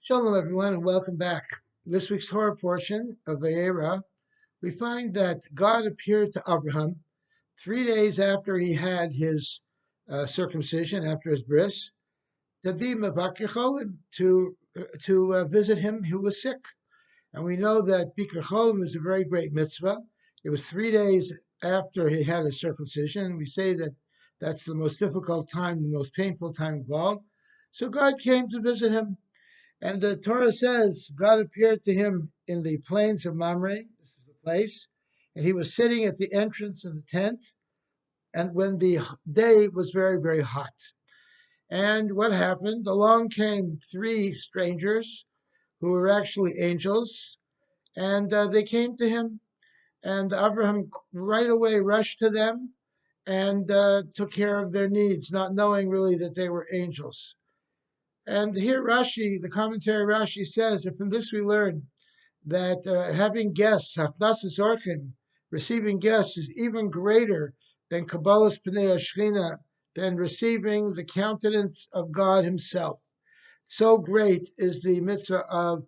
Shalom, everyone, and welcome back. This week's Torah portion of Vayera, we find that God appeared to Abraham 3 days after he had his circumcision, after his bris, to be mevakir cholim, to visit him who was sick. And we know that bikur cholim is a very great mitzvah. It was 3 days after he had his circumcision. We say that that's the most difficult time, the most painful time of all. So God came to visit him. And the Torah says God appeared to him in the plains of Mamre. This is the place. And he was sitting at the entrance of the tent. And when the day was very, very hot. And what happened? Along came three strangers who were actually angels. And they came to him. And Abraham right away rushed to them and took care of their needs, not knowing really that they were angels. And here Rashi, the commentary Rashi says that from this we learn that having guests, hafnasas orchim, receiving guests, is even greater than Kabbalah's Pnei Shechina, than receiving the countenance of God Himself. So great is the mitzvah of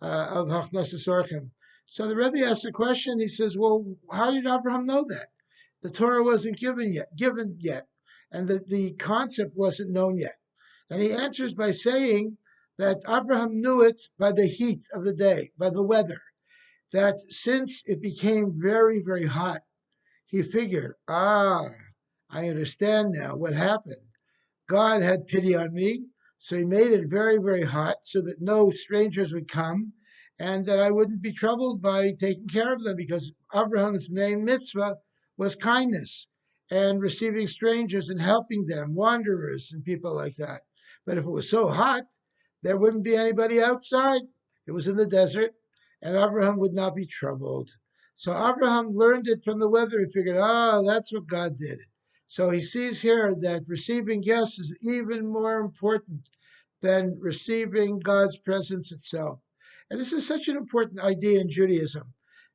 hafnasas orchim. So the Rebbe asks a question. He says, "Well, how did Abraham know that? The Torah wasn't given yet, and the concept wasn't known yet." And he answers by saying that Abraham knew it by the heat of the day, by the weather, that since it became very, very hot, he figured, I understand now what happened. God had pity on me, so he made it very, very hot so that no strangers would come and that I wouldn't be troubled by taking care of them, because Abraham's main mitzvah was kindness and receiving strangers and helping them, wanderers and people like that. But if it was so hot, there wouldn't be anybody outside. It was in the desert, and Abraham would not be troubled. So Abraham learned it from the weather. He figured, that's what God did. So he sees here that receiving guests is even more important than receiving God's presence itself. And this is such an important idea in Judaism.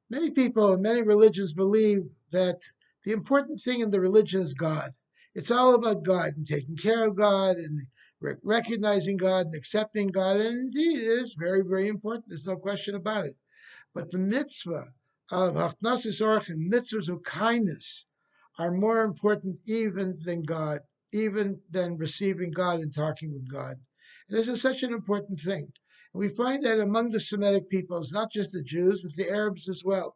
Many people in many religions believe that the important thing in the religion is God. It's all about God and taking care of God and recognizing God and accepting God. And indeed, it is very, very important. There's no question about it. But the mitzvah of hachnasas orchim, mitzvahs of kindness, are more important even than God, even than receiving God and talking with God. And this is such an important thing. And we find that among the Semitic peoples, not just the Jews, but the Arabs as well.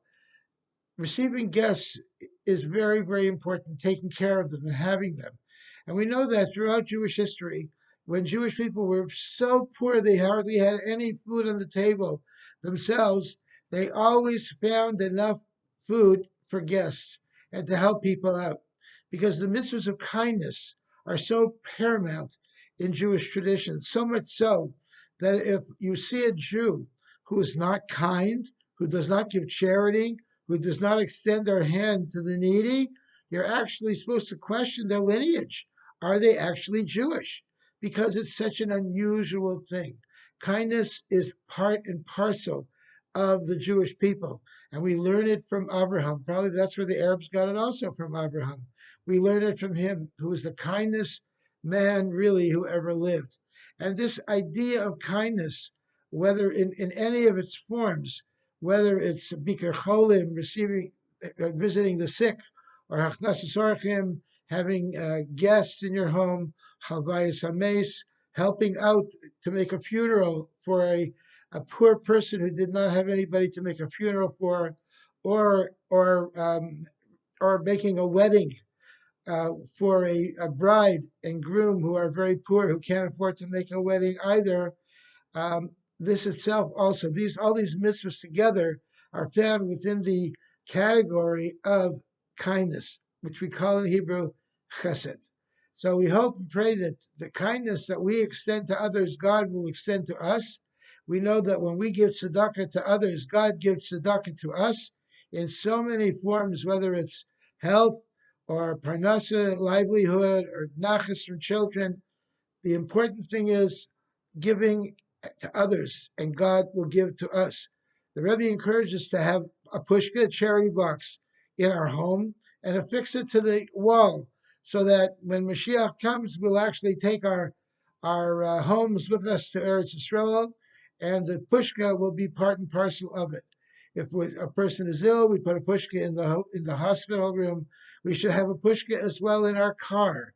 Receiving guests is very, very important, taking care of them and having them. And we know that throughout Jewish history, when Jewish people were so poor they hardly had any food on the table themselves, they always found enough food for guests and to help people out. Because the mitzvahs of kindness are so paramount in Jewish tradition, so much so that if you see a Jew who is not kind, who does not give charity, who does not extend their hand to the needy, you're actually supposed to question their lineage. Are they actually Jewish? Because it's such an unusual thing. Kindness is part and parcel of the Jewish people. And we learn it from Abraham. Probably that's where the Arabs got it also, from Abraham. We learn it from him, who was the kindest man really who ever lived. And this idea of kindness, whether in any of its forms, whether it's bikur cholim, visiting the sick, or hachnasas orchim, having guests in your home, halvayas hames, helping out to make a funeral for a poor person who did not have anybody to make a funeral for, or making a wedding for a bride and groom who are very poor, who can't afford to make a wedding either. This itself also, all these mitzvahs together are found within the category of kindness, which we call in Hebrew chesed. So we hope and pray that the kindness that we extend to others, God will extend to us. We know that when we give tzedakah to others, God gives tzedakah to us in so many forms, whether it's health or parnasa, livelihood, or nachas from children. The important thing is giving to others, and God will give to us. The Rebbe encourages us to have a pushka, charity box, in our home and affix it to the wall, so that when Mashiach comes, we'll actually take our homes with us to Eretz Yisrael, and the pushka will be part and parcel of it. If a person is ill, we put a pushka in the hospital room. We should have a pushka as well in our car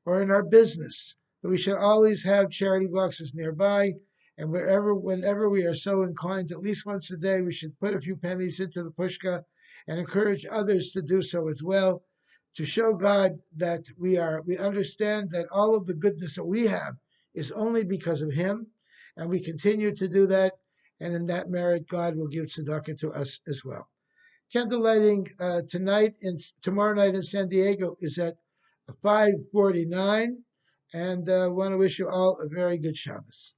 or in our business. But we should always have charity boxes nearby. And whenever we are so inclined, at least once a day, we should put a few pennies into the pushka and encourage others to do so as well, to show God that we understand that all of the goodness that we have is only because of Him, and we continue to do that, and in that merit, God will give tzedakah to us as well. Candle lighting tomorrow night in San Diego is at 5:49, and want to wish you all a very good Shabbos.